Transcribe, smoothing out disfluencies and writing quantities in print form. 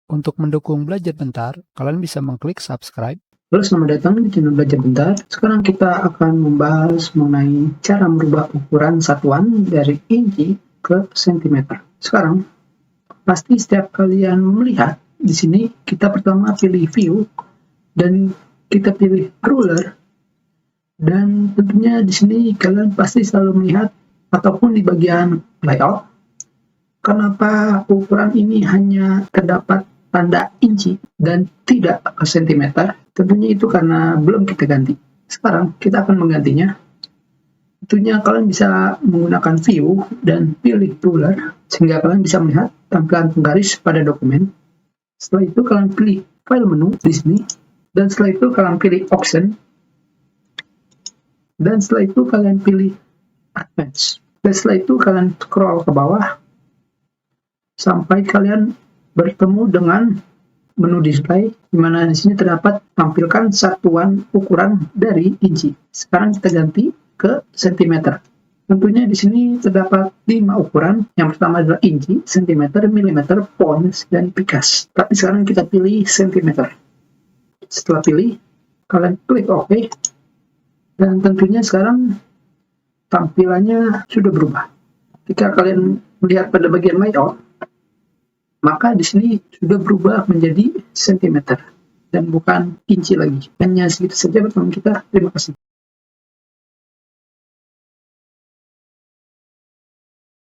Untuk mendukung Belajar Bentar, kalian bisa mengklik subscribe. Halo, selamat datang di channel Belajar Bentar. Sekarang kita akan membahas mengenai cara merubah ukuran satuan dari inci ke sentimeter. Sekarang, pasti setiap kalian melihat di sini, kita pertama pilih view dan kita pilih ruler. Dan tentunya di sini kalian pasti selalu melihat ataupun di bagian layout, kenapa ukuran ini hanya terdapat tanda inci dan tidak ke sentimeter. Tentunya itu karena belum kita ganti. Sekarang kita akan menggantinya. Tentunya kalian bisa menggunakan view dan pilih ruler sehingga kalian bisa melihat tampilan penggaris pada dokumen. Setelah itu kalian pilih file menu di sini, dan setelah itu kalian pilih option, dan setelah itu kalian pilih advance, dan setelah itu kalian scroll ke bawah sampai kalian bertemu dengan menu display, di mana di sini terdapat tampilkan satuan ukuran dari inci. Sekarang kita ganti ke sentimeter. Tentunya di sini terdapat 5 ukuran. Yang pertama adalah inci, sentimeter, milimeter, pounds, dan pikas. Tapi sekarang kita pilih sentimeter. Setelah pilih, kalian klik OK. Dan tentunya sekarang tampilannya sudah berubah. Jika kalian melihat pada bagian layout, maka di sini sudah berubah menjadi sentimeter dan bukan inci lagi. Hanya segitu saja pertemuan kita. Terima kasih.